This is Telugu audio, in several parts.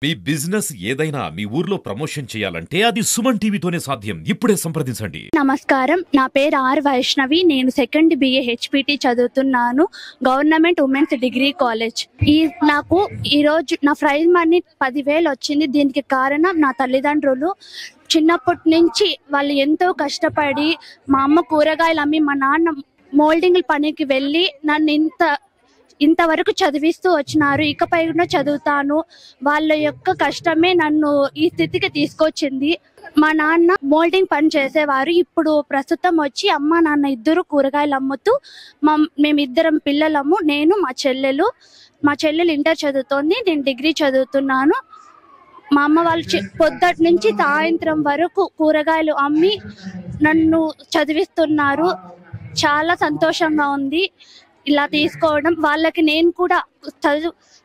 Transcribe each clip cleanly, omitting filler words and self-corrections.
మీ బిజినెస్ ఏదైనా మీ ఊర్లో ప్రమోషన్ చేయాలంటే అది సుమన్ టీవీతోనే సాధ్యం. ఇప్పుడే సంప్రదించండి. నమస్కారం, నా పేరు ఆర్ వైష్ణవి. నేను సెకండ్ BA HPT చదువుతున్నాను, గవర్నమెంట్ ఉమెన్స్ డిగ్రీ కాలేజ్. నాకు ఈరోజు నా ప్రైజ్ మనీ 10,000 వచ్చింది. దీనికి కారణం నా తల్లిదండ్రులు. చిన్నప్పటి నుంచి వాళ్ళు ఎంతో కష్టపడి, మా అమ్మ కూరగాయలు అమ్మి, మా నాన్న మోల్డింగ్ పనికి వెళ్ళి నన్ను ఇంతవరకు చదివిస్తూ వచ్చినారు. ఇకపై కూడా చదువుతాను. వాళ్ళ యొక్క కష్టమే నన్ను ఈ స్థితికి తీసుకొచ్చింది. మా నాన్న మోల్డింగ్ పని చేసేవారు. ఇప్పుడు ప్రస్తుతం వచ్చి అమ్మ నాన్న ఇద్దరు కూరగాయలు అమ్ముతూ మేమిద్దరం పిల్లలము. నేను మా చెల్లెలు ఇంటర్ చదువుతోంది, నేను డిగ్రీ చదువుతున్నాను. మా అమ్మ వాళ్ళు పొద్దుటి నుంచి సాయంత్రం వరకు కూరగాయలు అమ్మి నన్ను చదివిస్తున్నారు. చాలా సంతోషంగా ఉంది ఇలా తీసుకోవడం. వాళ్ళకి నేను కూడా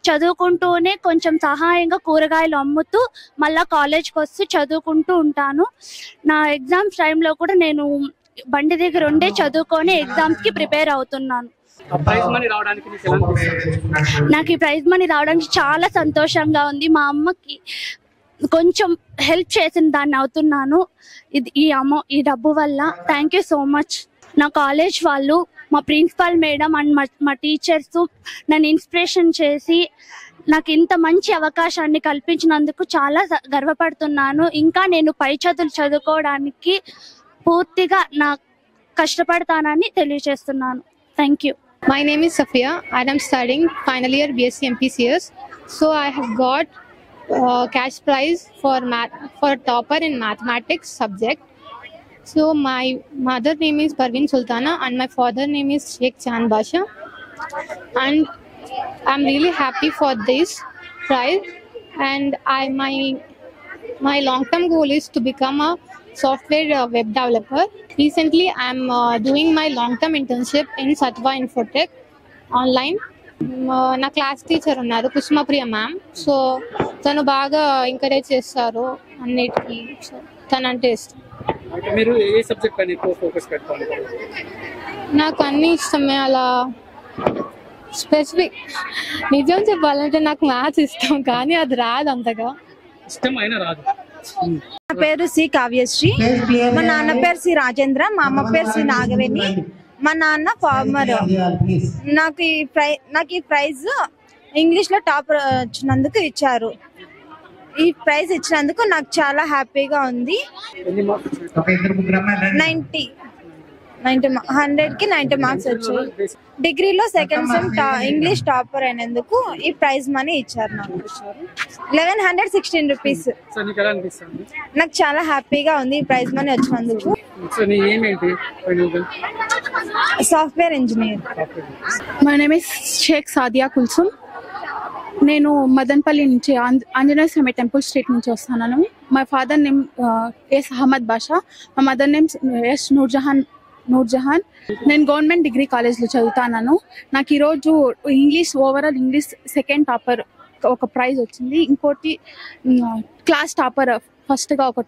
చదువుకుంటూనే కొంచెం సహాయంగా కూరగాయలు అమ్ముతూ మళ్ళీ కాలేజ్కి వస్తూ చదువుకుంటూ ఉంటాను. నా ఎగ్జామ్స్ టైంలో కూడా నేను బండి దగ్గర ఉండే చదువుకొని ఎగ్జామ్స్కి ప్రిపేర్ అవుతున్నాను. నాకు ఈ ప్రైజ్ మనీ రావడానికి చాలా సంతోషంగా ఉంది. మా అమ్మకి కొంచెం హెల్ప్ చేసిన దాన్ని అవుతున్నాను ఈ డబ్బు వల్ల. Thank you so much. నా కాలేజ్ వాళ్ళు, మా ప్రిన్సిపల్ మేడం అండ్ మా టీచర్స్ నన్ను ఇన్స్పిరేషన్ చేసి నాకు ఇంత మంచి అవకాశాన్ని కల్పించినందుకు చాలా గర్వపడుతున్నాను. ఇంకా నేను పై చదువుకోవడానికి పూర్తిగా నా కష్టపడతానని తెలియజేస్తున్నాను. Thank you. My name is Safia and I'm studying final year BSc MPCS. So I have got cash prize for topper in mathematics subject. So my mother name is Parveen Sultana and my father name is Sheikh Chand Basha, and I'm really happy for this prize. And my long term goal is to become a software web developer. Recently I'm doing my long term internship in Satva Infotech online. నా క్లాస్ టీచర్ ఉన్నారు కుసుమప్రియ మ్యామ్. సో తను బాగా ఎంకరేజ్ చేస్తారు అన్నిటికీ. సో తనంటే ఇష్టం. నాకు అన్ని ఇష్టమే. అలా స్పెసిఫిక్ నిజం చెప్పాలంటే నాకు మ్యాథ్స్ ఇష్టం, కానీ అది రాదు అంతగా. నా పేరు సి కావ్యశ్రీ. మా నాన్న పేరు సి రాజేంద్ర, మా అమ్మ పేరు సి నాగవేణి. మా నాన్న ఫార్మర్. నాకు ఈ ప్రైజ్ ఇంగ్లీష్ లో టాపర్ వచ్చినందుకు ఇచ్చారు. ఈ ప్రైజ్ ఇచ్చినందుకు నాకు చాలా హ్యాపీగా ఉంది. 100కి 90 మార్క్స్ వచ్చాయి. డిగ్రీలో సెకండ్ సెమ్ ఇంగ్లీష్ టాపర్ అయినందుకు ఈ ప్రైజ్ మనీ ఇచ్చారు నాకు. 1116 రూపీస్. నాకు చాలా హ్యాపీగా ఉంది ఈ ప్రైజ్ మనీ వచ్చినందుకు. Software engineer. My name is Sheikh Sadia Kulsum. నేను మదన్పల్లి నుంచి, ఆంజనేయ స్వామి టెంపుల్ స్ట్రీట్ నుంచి వస్తున్నాను. My father name S Ahmed Basha, మా మదర్ నేమ్ ఎస్ నూర్జహాన్. నేను గవర్నమెంట్ డిగ్రీ కాలేజ్లో చదువుతాను. నాకు ఈరోజు ఓవరాల్ ఇంగ్లీష్ సెకండ్ టాపర్ ఒక ప్రైజ్ వచ్చింది. ఇంకోటి క్లాస్ టాపర్ ఫస్ట్గా ఒక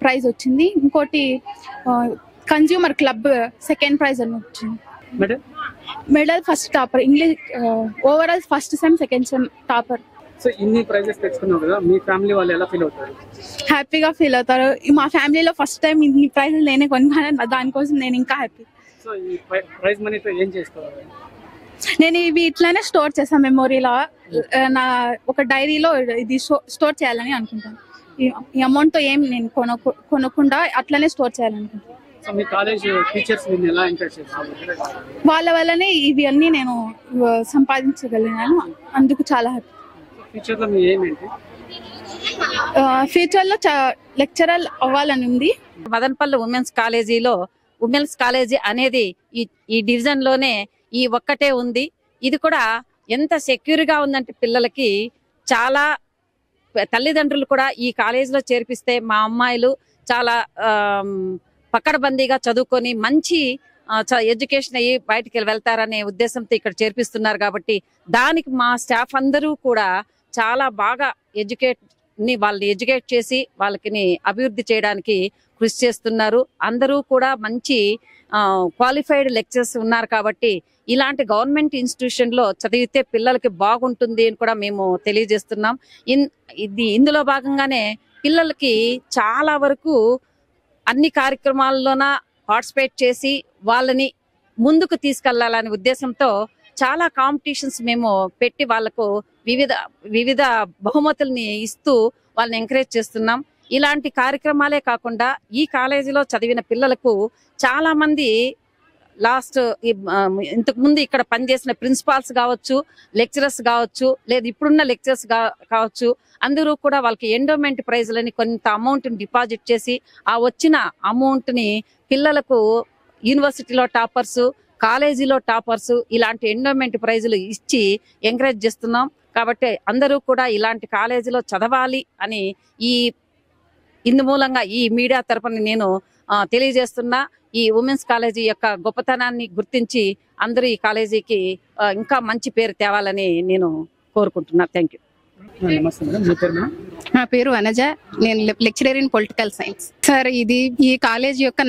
ప్రైజ్ వచ్చింది. ఇంకోటి కన్జ్యూమర్ క్లబ్ సెకండ్ ప్రైజ్ అని వచ్చింది. Medal first topper English overall first sem second sem topper. So ఇన్ని ప్రైజెస్ తెచ్చుకున్నావు కదా, మీ ఫ్యామిలీ వాళ్ళు ఎలా ఫీల్ అవుతారు? హ్యాపీగా ఫీల్ అవుతారు. మా ఫ్యామిలీలో ఫస్ట్ టైం ఇన్ని ప్రైజెస్ నేనే కొన్నాను, దానికోసం నేను ఇంకా హ్యాపీ. సో ఈ ప్రైజ్ మనీతో ఏం చేసుకోవాలి? నేను ఇవి ఇట్లానే స్టోర్ చేస్తాను మెమొరీలో. నా ఒక డైరీలో ఇది స్టోర్ చేయాలని అనుకుంటాను. ఈ అమౌంట్తో ఏం నేను కొనకుండా అట్లనే స్టోర్ చేయాలనుకుంటాను. వాళ్ళ వల్లనే ఇవి అన్ని నేను సంపాదించగలిగాను. అందుకు చాలా హ్యాపీ. ఫ్యూచర్ లో లెక్చరర్ అవ్వాలని ఉంది. మదనపల్లి ఉమెన్స్ కాలేజీ అనేది ఈ డివిజన్ లోనే ఈ ఒక్కటే ఉంది. ఇది కూడా ఎంత సెక్యూర్ గా ఉందంటే పిల్లలకి చాలా తల్లిదండ్రులు కూడా ఈ కాలేజీలో చేర్పిస్తే మా అమ్మాయిలు చాలా పకడ్బందీగా చదువుకొని మంచి ఎడ్యుకేషన్ అయ్యి బయటికి వెళ్తారనే ఉద్దేశంతో ఇక్కడ చేర్పిస్తున్నారు. కాబట్టి దానికి మా స్టాఫ్ అందరూ కూడా చాలా బాగా వాళ్ళని ఎడ్యుకేట్ చేసి వాళ్ళకి అభివృద్ధి చేయడానికి కృషి చేస్తున్నారు. అందరూ కూడా మంచి క్వాలిఫైడ్ లెక్చరర్స్ ఉన్నారు. కాబట్టి ఇలాంటి గవర్నమెంట్ ఇన్స్టిట్యూషన్ లో చదివితే పిల్లలకి బాగుంటుంది అని కూడా మేము తెలియజేస్తున్నాం. ఇందులో భాగంగానే పిల్లలకి చాలా వరకు అన్ని కార్యక్రమాల్లోన పార్టిసిపేట్ చేసి వాళ్ళని ముందుకు తీసుకెళ్లాలనే ఉద్దేశంతో చాలా కాంపిటీషన్స్ మేము పెట్టి వాళ్ళకు వివిధ బహుమతుల్ని ఇస్తూ వాళ్ళని ఎంకరేజ్ చేస్తున్నాం. ఇలాంటి కార్యక్రమాలే కాకుండా ఈ కాలేజీలో చదివిన పిల్లలకు చాలా మంది ఇంతకు ముందు ఇక్కడ పనిచేసిన ప్రిన్సిపాల్స్ కావచ్చు, లెక్చరర్స్ కావచ్చు, లేదా ఇప్పుడున్న లెక్చరర్స్ కావచ్చు, అందరూ కూడా వాళ్ళకి ఎండోమెంట్ ప్రైజ్లని కొంత అమౌంట్ డిపాజిట్ చేసి ఆ వచ్చిన అమౌంట్ ని పిల్లలకు యూనివర్సిటీలో టాపర్స్, కాలేజీలో టాపర్స్ ఇలాంటి ఎండోమెంట్ ప్రైజులు ఇచ్చి ఎంకరేజ్ చేస్తున్నాం. కాబట్టి అందరూ కూడా ఇలాంటి కాలేజీలో చదవాలి అని ఇందు మూలంగా ఈ మీడియా తరపున నేను తెలియజేస్తున్నా. ఈ ఉమెన్స్ కాలేజీ యొక్క గొప్పతనాన్ని గుర్తించి అందరూ ఈ కాలేజీకి ఇంకా మంచి పేరు తేవాలని నేను కోరుకుంటున్నా. Thank you. నా పేరు వనజ, నేను lecturer in political science. Sir, ఇది ఈ కాలేజీ యొక్క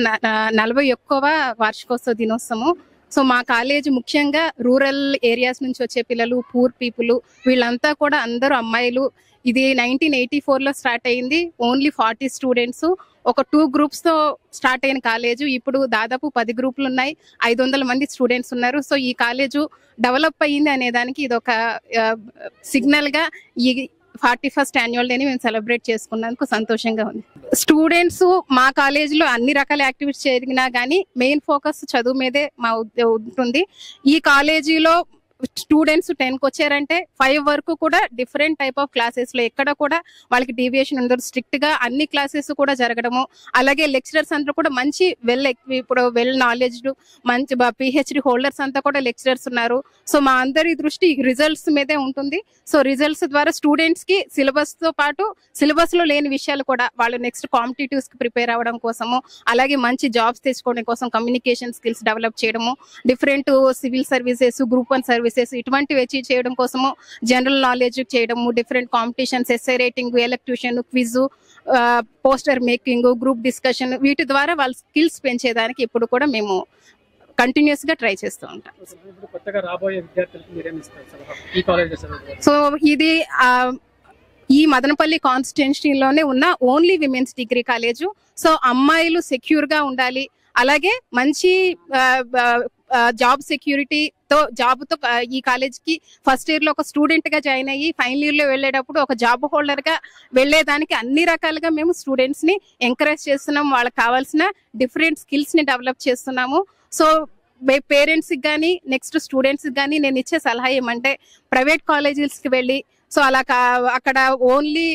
41వ వార్షికోత్సవ దినోత్సవం. సో మా కాలేజ్ ముఖ్యంగా రూరల్ ఏరియాస్ నుంచి వచ్చే పిల్లలు, పూర్ పీపుల్, వీళ్ళంతా కూడా అందరూ అమ్మాయిలు. ఇది 1984లో స్టార్ట్ అయింది. ఓన్లీ 40 స్టూడెంట్స్, ఒక 2 గ్రూప్స్ తో స్టార్ట్ అయిన కాలేజు. ఇప్పుడు దాదాపు 10 గ్రూపులు ఉన్నాయి, 500 మంది స్టూడెంట్స్ ఉన్నారు. సో ఈ కాలేజు డెవలప్ అయ్యింది అనే దానికి ఇది ఒక సిగ్నల్ గా ఈ 41st యాన్యువల్ డేని మేము సెలబ్రేట్ చేసుకున్నందుకు సంతోషంగా ఉంది. స్టూడెంట్స్ మా కాలేజీలో అన్ని రకాల యాక్టివిటీస్ జరిగినా కానీ మెయిన్ ఫోకస్ చదువు మీదే మా ఉంటుంది. ఈ కాలేజీలో స్టూడెంట్స్ 10కి వచ్చారంటే 5 వరకు కూడా డిఫరెంట్ టైప్ ఆఫ్ క్లాసెస్ లో ఎక్కడ కూడా వాళ్ళకి డీవియేషన్ ఉండదు. స్ట్రిక్ట్ గా అన్ని క్లాసెస్ కూడా జరగడము, అలాగే లెక్చరర్స్ అందరూ కూడా మంచి వెల్ నాలెడ్జ్డ్, మంచి పిహెచ్డి హోల్డర్స్ అంతా కూడా లెక్చరర్స్ ఉన్నారు. సో మా అందరి దృష్టి రిజల్ట్స్ మీదే ఉంటుంది. సో రిజల్ట్స్ ద్వారా స్టూడెంట్స్ కి సిలబస్ తో పాటు సిలబస్ లో లేని విషయాలు కూడా వాళ్ళు నెక్స్ట్ కాంపిటేటివ్స్ కి ప్రిపేర్ అవ్వడం కోసము, అలాగే మంచి జాబ్స్ తెచ్చుకోవడం కోసం కమ్యూనికేషన్ స్కిల్స్ డెవలప్ చేయడము, different civil services, group 1 services ఇటువంటివి అచీవ్ చేయడం కోసము జనరల్ నాలెడ్జ్ చేయడము, different competitions, essay writing, elocution, quiz, poster making, group discussion, వీటి ద్వారా వాళ్ళ స్కిల్స్ పెంచేదానికి ఇప్పుడు కూడా మేము కంటిన్యూస్ గా ట్రై చేస్తూ ఉంటాం. సో ఇది ఈ మదనపల్లి కాన్స్టిట్యున్సీలోనే ఉన్న only womens degree college. So అమ్మాయిలు సెక్యూర్ గా ఉండాలి, అలాగే మంచి జాబ్ సెక్యూరిటీతో జాబ్తో ఈ కాలేజ్కి ఫస్ట్ ఇయర్ లో ఒక స్టూడెంట్ గా జాయిన్ అయ్యి ఫైనల్ ఇయర్ లో వెళ్ళేటప్పుడు ఒక జాబ్ హోల్డర్ గా వెళ్లేదానికి అన్ని రకాలుగా మేము స్టూడెంట్స్ ని ఎంకరేజ్ చేస్తున్నాము. వాళ్ళకి కావాల్సిన డిఫరెంట్ స్కిల్స్ ని డెవలప్ చేస్తున్నాము. సో పేరెంట్స్ కి కానీ నెక్స్ట్ స్టూడెంట్స్ కి కానీ నేను ఇచ్చే సలహా ఏమంటే, ప్రైవేట్ కాలేజెస్ కి వెళ్ళి సో అలా అక్కడ ఓన్లీ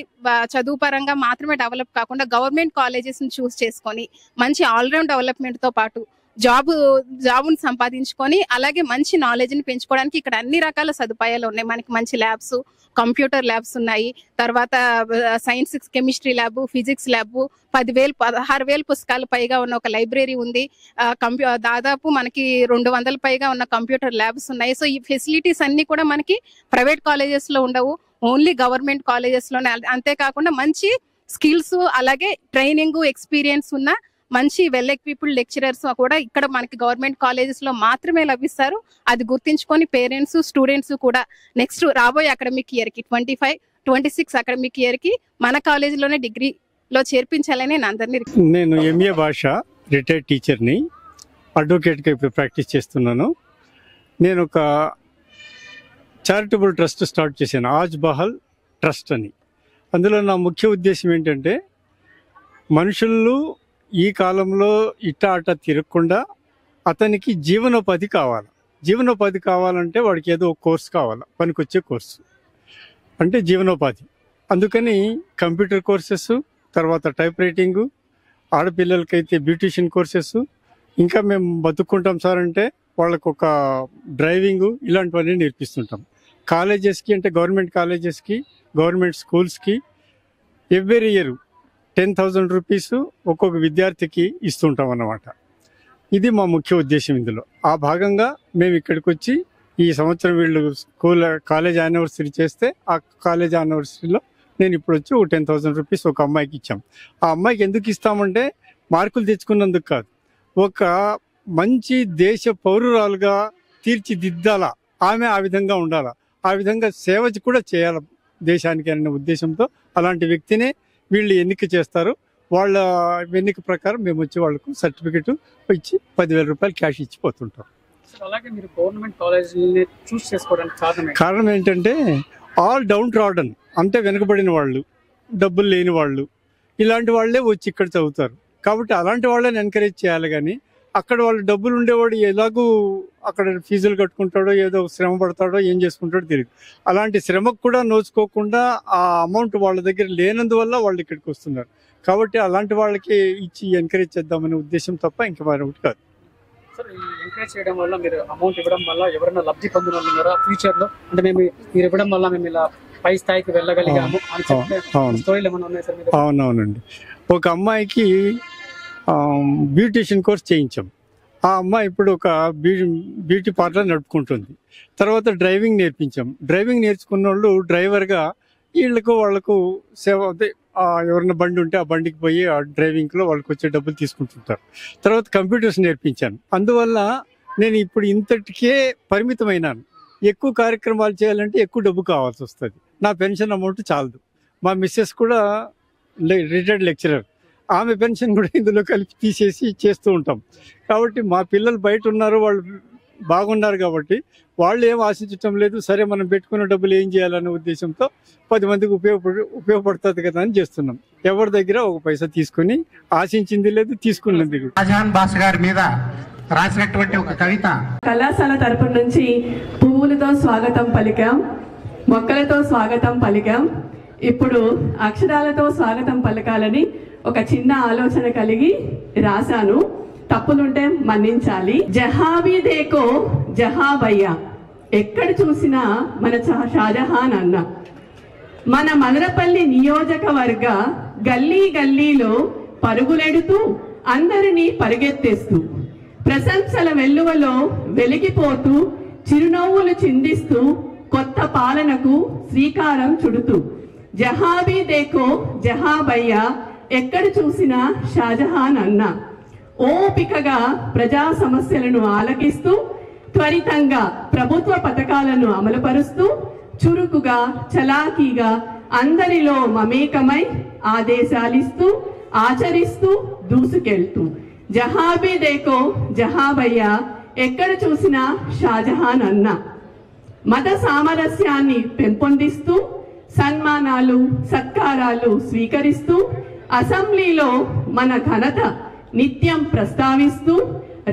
చదువు పరంగా మాత్రమే డెవలప్ కాకుండా గవర్నమెంట్ కాలేజెస్ ని చూస్ చేసుకొని మంచి ఆల్రౌండ్ డెవలప్మెంట్ తో పాటు జాబ్ని సంపాదించుకొని అలాగే మంచి నాలెడ్జ్ ని పెంచుకోవడానికి ఇక్కడ అన్ని రకాల సదుపాయాలు ఉన్నాయి. మనకి మంచి ల్యాబ్స్, కంప్యూటర్ ల్యాబ్స్ ఉన్నాయి, తర్వాత science chemistry lab, physics lab, 16,000 పుస్తకాలు పైగా ఉన్న ఒక లైబ్రరీ ఉంది. దాదాపు మనకి 200 పైగా ఉన్న కంప్యూటర్ ల్యాబ్స్ ఉన్నాయి. సో ఈ ఫెసిలిటీస్ అన్ని కూడా మనకి ప్రైవేట్ కాలేజెస్ లో ఉండవు, ఓన్లీ గవర్నమెంట్ కాలేజెస్ లోనే. అంతేకాకుండా మంచి స్కిల్స్, అలాగే ట్రైనింగ్ ఎక్స్పీరియన్స్ ఉన్న మంచి వెల్ ఎక్విప్డ్ లెక్చరర్స్ కూడా ఇక్కడ మనకి గవర్నమెంట్ కాలేజెస్ లో మాత్రమే లభిస్తారు. అది గుర్తించుకొని పేరెంట్స్, స్టూడెంట్స్ కూడా నెక్స్ట్ రాబోయే అకాడమిక్ ఇయర్ కి 25-26 అకాడమిక్ ఇయర్ కి మన కాలేజీలోనే డిగ్రీలో చేర్పించాలని నేను ఎంఏ భాష రిటైర్డ్ టీచర్ని, అడ్వకేట్గా ఇప్పుడు ప్రాక్టీస్ చేస్తున్నాను. నేను ఒక చారిటబుల్ ట్రస్ట్ స్టార్ట్ చేశాను, ఆజ్ బహల్ ట్రస్ట్ అని. అందులో నా ముఖ్య ఉద్దేశం ఏంటంటే, మనుషులు ఈ కాలంలో ఇట్ట అట్ట తిరగకుండా అతనికి జీవనోపాధి కావాలి. జీవనోపాధి కావాలంటే వాడికి ఏదో ఒక కోర్సు కావాలి, పనికొచ్చే కోర్సు అంటే జీవనోపాధి. అందుకని కంప్యూటర్ కోర్సెస్, తర్వాత టైప్ రైటింగు, ఆడపిల్లలకైతే బ్యూటిషియన్ కోర్సెస్, ఇంకా మేము బతుక్కుంటాం సార్ అంటే వాళ్ళకు ఒక డ్రైవింగు, ఇలాంటివన్నీ నేర్పిస్తుంటాం. కాలేజెస్కి అంటే గవర్నమెంట్ కాలేజెస్కి, గవర్నమెంట్ స్కూల్స్కి ఎవ్రీ ఇయర్ 10,000 రూపీస్ ఒక్కొక్క విద్యార్థికి ఇస్తుంటాం అన్నమాట. ఇది మా ముఖ్య ఉద్దేశం ఇందులో. ఆ భాగంగా మేము ఇక్కడికి వచ్చి ఈ సంవత్సరం వీళ్ళు కాలేజ్ యానివర్సరీ చేస్తే ఆ కాలేజ్ యానివర్సరీలో నేను ఇప్పుడు వచ్చి 10,000 రూపీస్ ఒక అమ్మాయికి ఇచ్చాం. ఆ అమ్మాయికి ఎందుకు ఇస్తామంటే మార్కులు తెచ్చుకున్నందుకు కాదు, ఒక మంచి దేశ పౌరురాలుగా తీర్చిదిద్దాలా, ఆమె ఆ విధంగా ఉండాలా, ఆ విధంగా సేవ కూడా చేయాలి దేశానికి అనే ఉద్దేశంతో అలాంటి వ్యక్తినే వీళ్ళు ఎన్నిక చేస్తారు. వాళ్ళ ఎన్నిక ప్రకారం మేము వచ్చి వాళ్ళకు సర్టిఫికెట్ ఇచ్చి 10,000 రూపాయలు క్యాష్ ఇచ్చిపోతుంటాం. అలాగే మీరు గవర్నమెంట్ కాలేజీని చూస్ చేసుకోవడానికి కారణం ఏంటంటే ఆల్ డౌన్ ట్రాడన్, అంటే వెనుకబడిన వాళ్ళు, డబ్బులు లేని వాళ్ళు, ఇలాంటి వాళ్ళే వచ్చి ఇక్కడ చదువుతారు. కాబట్టి అలాంటి వాళ్ళని ఎంకరేజ్ చేయాలి. కానీ అక్కడ వాళ్ళు డబ్బులు ఉండేవాడు ఎలాగూ అక్కడ ఫీజులు కట్టుకుంటాడో, ఏదో శ్రమ పడతాడో, ఏం చేసుకుంటాడో తెలియదు. అలాంటి శ్రమకు కూడా నోచుకోకుండా ఆ అమౌంట్ వాళ్ళ దగ్గర లేనందువల్ల వాళ్ళు ఇక్కడికి వస్తున్నారు. కాబట్టి అలాంటి వాళ్ళకి ఇచ్చి ఎంకరేజ్ చేద్దామనే ఉద్దేశం తప్ప ఇంకా మరొకటి కాదు. సార్, ఈ ఎంకరేజ్ చేయడం వల్ల, మీరు అమౌంట్ ఇవ్వడం వల్ల ఎవరైనా లబ్ధి పొందిన వాళ్ళు ఉన్నారా ఫ్యూచర్ లో? అంటే మీరు ఇవ్వడం వల్ల మేము ఇలా పై స్థాయికి వెళ్ళగలిగాము అని చెప్పే స్టోరీలు ఏమైనా ఉన్నాయి సార్? అవునవునండి. ఒక అమ్మాయికి బ్యూటిషియన్ కోర్స్ చేయించాం. ఆ అమ్మాయి ఇప్పుడు ఒక బ్యూటీ పార్లర్ నడుపుకుంటుంది. తర్వాత డ్రైవింగ్ నేర్పించాం. డ్రైవింగ్ నేర్చుకున్న వాళ్ళు డ్రైవర్గా వాళ్ళకు సేవ, ఎవరైనా బండి ఉంటే ఆ బండికి పోయి ఆ డ్రైవింగ్లో వాళ్ళకి వచ్చే డబ్బులు తీసుకుంటుంటారు. తర్వాత కంప్యూటర్స్ నేర్పించాను. అందువల్ల నేను ఇప్పుడు ఇంతటికే పరిమితమైనాను. ఎక్కువ కార్యక్రమాలు చేయాలంటే ఎక్కువ డబ్బు కావాల్సి వస్తుంది. నా పెన్షన్ అమౌంట్ చాలదు. మా మిస్సెస్ కూడా రిటైర్డ్ లెక్చరర్, ఆమె పెన్షన్ కూడా ఇందులో కలిపి తీసేసి చేస్తూ ఉంటాం. కాబట్టి మా పిల్లలు బయట ఉన్నారు, వాళ్ళు బాగున్నారు కాబట్టి వాళ్ళు ఏం ఆశించటం లేదు. సరే, మనం పెట్టుకున్న డబ్బులు ఏం చేయాలనే ఉద్దేశంతో 10 మందికి ఉపయోగపడుతుంది కదా అని చేస్తున్నాం. ఎవరి దగ్గర ఒక పైసా తీసుకుని ఆశించింది లేదు, తీసుకున్నది. షాజహాన్ బాషా గారి మీద రాసినటువంటి ఒక కవిత. కళాశాల తరపు నుంచి పువ్వులతో స్వాగతం పలికాం, మొక్కలతో స్వాగతం పలికాం. ఇప్పుడు అక్షరాలతో స్వాగతం పలకాలని ఒక చిన్న ఆలోచన కలిగి రాశాను. తప్పులుంటే మన్నించాలి. జహాబీ దేకో జహాబయ్యా, ఎక్కడ చూసినా మన షాజహాన్ అన్న. మన మదనపల్లి నియోజకవర్గ గల్లీ గల్లీలో పరుగులెడుతూ అందరినీ పరిగెత్తేస్తూ, ప్రశంసల వెల్లువలో వెలిగిపోతూ, చిరునవ్వులు చిందిస్తూ, కొత్త పాలనకు శ్రీకారం చుడుతూ, జహాబీ దేకో జహాబయ్యా, ఎక్కడ చూసినా షాజహాన్ అన్న. ఓపికగా ప్రజా సమస్యలను ఆలకిస్తూ, త్వరితంగా ప్రభుత్వ పథకాలను అమలుపరుస్తూ, చురుకుగా చలాకీగా అందరిలో మమేకమై ఆదేశాలిస్తూ, ఆచరిస్తూ, దూసుకెళ్తూ, జహాబీ దేకో జహాబయ్యా, ఎక్కడ చూసినా షాజహాన్ అన్న. మత సామరస్యాన్ని పెంపొందిస్తూ, సన్మానాలు సత్కారాలు స్వీకరిస్తూ, అసెంబ్లీలో మన ఘనత నిత్యం ప్రస్తావిస్తూ,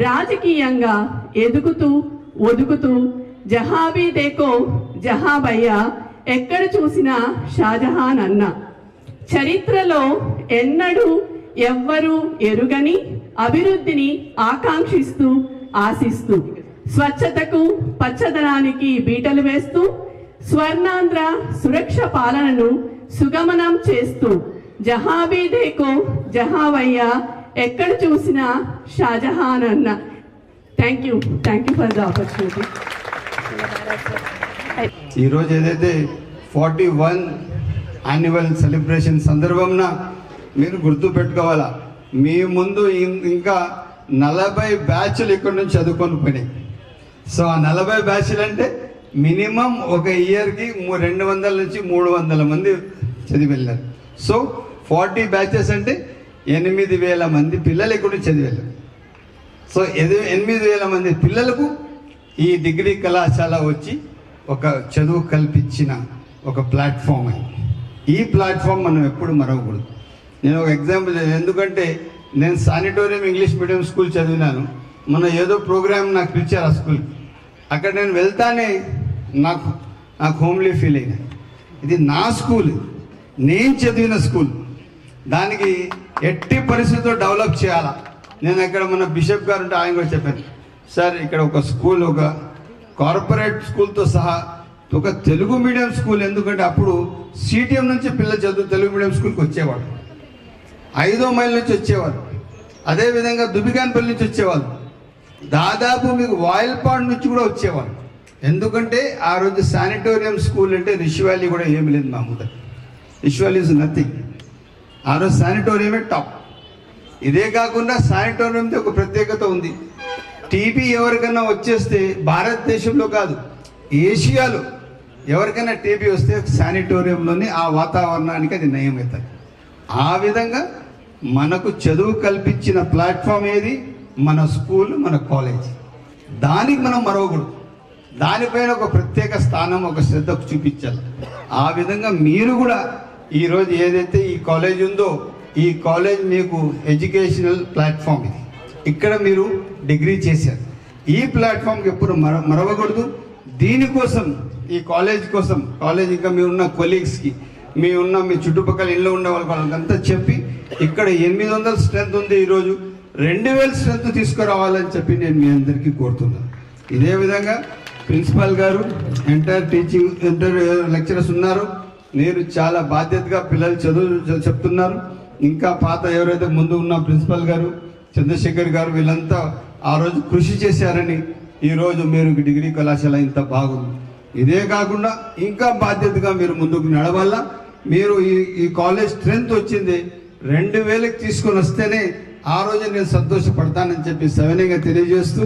రాజకీయంగా ఎదుగుతూ ఒదుగుతూ, జహాబీ దేకో జహాబయ్యా, ఎక్కడ చూసినా షాజహాన్ అన్న. చరిత్రలో ఎన్నడూ ఎవ్వరూ ఎరుగని అభివృద్ధిని ఆకాంక్షిస్తూ ఆశిస్తూ, స్వచ్ఛతకు పచ్చదనానికి బీటలు వేస్తూ, స్వర్ణాంధ్ర సురక్ష పాలనను సుగమనం చేస్తూ, జహాబీ దేకో జహాబయ్యా, ఎక్కడ చూసినా షాజహాన్ అన్న. Thank you for the opportunity. ఈరోజు ఏదైతే 41 యాన్యువల్ సెలబ్రేషన్ సందర్భంన మీరు గుర్తు పెట్టుకోవాలా, మీ ముందు ఇంకా 40 బ్యాచ్లు ఇక్కడ నుంచి చదువుకొని పోయినాయి. సో ఆ 40 బ్యాచ్లు అంటే మినిమం ఒక ఇయర్కి 200 నుంచి 300 మంది చదివి వెళ్ళారు. సో 40 బ్యాచెస్ అంటే 8,000 మంది పిల్లలు ఇక్కడ నుంచి చదివి వెళ్ళారు. సో 8,000 మంది పిల్లలకు ఈ డిగ్రీ కళాశాల వచ్చి ఒక చదువు కల్పించిన ఒక ప్లాట్ఫామ్ అది. ఈ ప్లాట్ఫామ్ మనం ఎప్పుడు మరవకూడదు. నేను ఒక ఎగ్జాంపుల్, ఎందుకంటే నేను శానిటోరియం ఇంగ్లీష్ మీడియం స్కూల్ చదివినాను. మన ఏదో ప్రోగ్రామ్ నాకు పిలిచారు ఆ స్కూల్కి. అక్కడ నేను వెళ్తానే నాకు హోమ్లీ ఫీల్ అయినా. ఇది నా స్కూల్, నేను చదివిన స్కూల్, దానికి ఎట్టి పరిస్థితుల్లో డెవలప్ చేయాలా. నేను అక్కడ మన బిషప్ గారు ఉంటే ఆయన కూడా చెప్పాను, సార్ ఇక్కడ ఒక స్కూల్, ఒక కార్పొరేట్ స్కూల్తో సహా ఒక తెలుగు మీడియం స్కూల్, ఎందుకంటే అప్పుడు సిటిఎం నుంచి పిల్లలు తెలుగు మీడియం స్కూల్కి వచ్చేవాడు, 5వ మైల్ నుంచి వచ్చేవారు, అదేవిధంగా దుబిగాన్పల్లి నుంచి వచ్చేవాళ్ళు, దాదాపు మీకు వాయిల్పాడ్ నుంచి కూడా వచ్చేవాళ్ళు. ఎందుకంటే ఆ రోజు శానిటోరియం స్కూల్ అంటే రిషి వ్యాలీ కూడా ఏమి లేదు మా ముందర. Rishi valley is nothing. ఆ రోజు శానిటోరియమే టాప్. ఇదే కాకుండా శానిటోరియంతో ఒక ప్రత్యేకత ఉంది. టీబీ ఎవరికైనా వచ్చేస్తే భారతదేశంలో కాదు ఏషియాలో ఎవరికైనా టీబీ వస్తే శానిటోరియంలోని ఆ వాతావరణానికి అది నయం అవుతుంది. ఆ విధంగా మనకు చదువు కల్పించిన ప్లాట్ఫామ్ ఏది? మన స్కూల్, మన కాలేజ్. దానికి మనం మరొకడు దానిపైన ఒక ప్రత్యేక స్థానం, ఒక శ్రద్ధ చూపించాలి. ఆ విధంగా మీరు కూడా ఈరోజు ఏదైతే ఈ కాలేజ్ ఉందో ఈ కాలేజ్ మీకు ఎడ్యుకేషనల్ ప్లాట్ఫామ్. ఇది ఇక్కడ మీరు డిగ్రీ చేశారు. ఈ ప్లాట్ఫామ్కి ఎప్పుడు మరవకూడదు. దీనికోసం ఈ కాలేజ్ కోసం కాలేజ్ ఇంకా మీ ఉన్న కొలీగ్స్కి మీ చుట్టుపక్కల ఇళ్ళు ఉన్న వాళ్ళకంతా చెప్పి ఇక్కడ 800 స్ట్రెంత్ ఉంది, ఈరోజు 2000 స్ట్రెంత్ తీసుకురావాలని చెప్పి నేను మీ అందరికీ కోరుతున్నాను. ఇదే విధంగా ప్రిన్సిపాల్ గారు, ఎంటైర్ లెక్చరర్స్ ఉన్నారు. మీరు చాలా బాధ్యతగా పిల్లలు చదువు చెప్తున్నారు. ఇంకా పాత ఎవరైతే ముందు ఉన్న ప్రిన్సిపల్ గారు, చంద్రశేఖర్ గారు, వీళ్ళంతా ఆ రోజు కృషి చేశారని ఈరోజు మీరు డిగ్రీ కళాశాల ఇంత బాగుంది. ఇదే కాకుండా ఇంకా బాధ్యతగా మీరు ముందుకు నడవాలా. మీరు ఈ కాలేజ్ స్ట్రెంత్ వచ్చింది 2000కి తీసుకొని వస్తేనే ఆ రోజు నేను సంతోషపడతానని చెప్పి సవినయంగా తెలియజేస్తూ,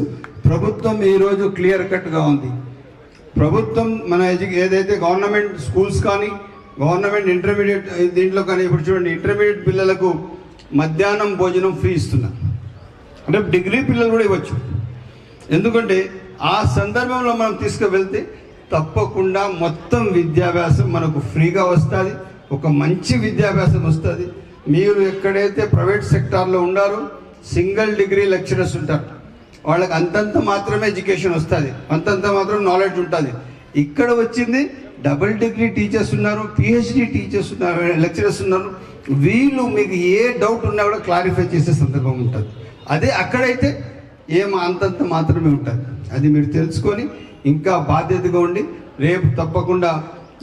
ప్రభుత్వం ఈరోజు క్లియర్ కట్గా ఉంది. ప్రభుత్వం మన ఏదైతే గవర్నమెంట్ స్కూల్స్ కానీ గవర్నమెంట్ ఇంటర్మీడియట్ దీంట్లో కానీ ఇప్పుడు చూడండి, ఇంటర్మీడియట్ పిల్లలకు మధ్యాహ్నం భోజనం ఫ్రీ ఇస్తున్నారు. అంటే డిగ్రీ పిల్లలు కూడా ఇవ్వచ్చు. ఎందుకంటే ఆ సందర్భంలో మనం తీసుకువెళ్తే తప్పకుండా మొత్తం విద్యాభ్యాసం మనకు ఫ్రీగా వస్తుంది. ఒక మంచి విద్యాభ్యాసం వస్తుంది. మీరు ఎక్కడైతే ప్రైవేట్ సెక్టార్లో ఉండారో సింగిల్ డిగ్రీ లెక్చరర్స్ ఉంటారు, వాళ్ళకి అంతంత మాత్రమే ఎడ్యుకేషన్ వస్తుంది, అంతంత మాత్రం నాలెడ్జ్ ఉంటుంది. ఇక్కడ వచ్చింది డబుల్ డిగ్రీ టీచర్స్ ఉన్నారు, పిహెచ్డి టీచర్స్ ఉన్నారు, లెక్చరర్స్ ఉన్నారు. వీళ్ళు మీకు ఏ డౌట్ ఉన్నా కూడా క్లారిఫై చేసే సందర్భం ఉంటుంది. అదే అక్కడైతే అంతంత మాత్రమే ఉంటుంది. అది మీరు తెలుసుకొని ఇంకా బాధ్యతగా ఉండి రేపు తప్పకుండా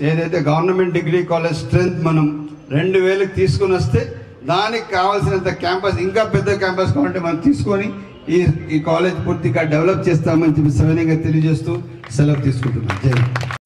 ఏదైతే గవర్నమెంట్ డిగ్రీ కాలేజ్ స్ట్రెంత్ మనం 2000కి తీసుకొని వస్తే దానికి కావాల్సినంత క్యాంపస్, ఇంకా పెద్ద క్యాంపస్ కావాలంటే మనం తీసుకొని ఈ కాలేజ్ పూర్తిగా డెవలప్ చేస్తామని చెప్పి సవినయంగా తెలియజేస్తూ సెలవు తీసుకుంటున్నాం. జై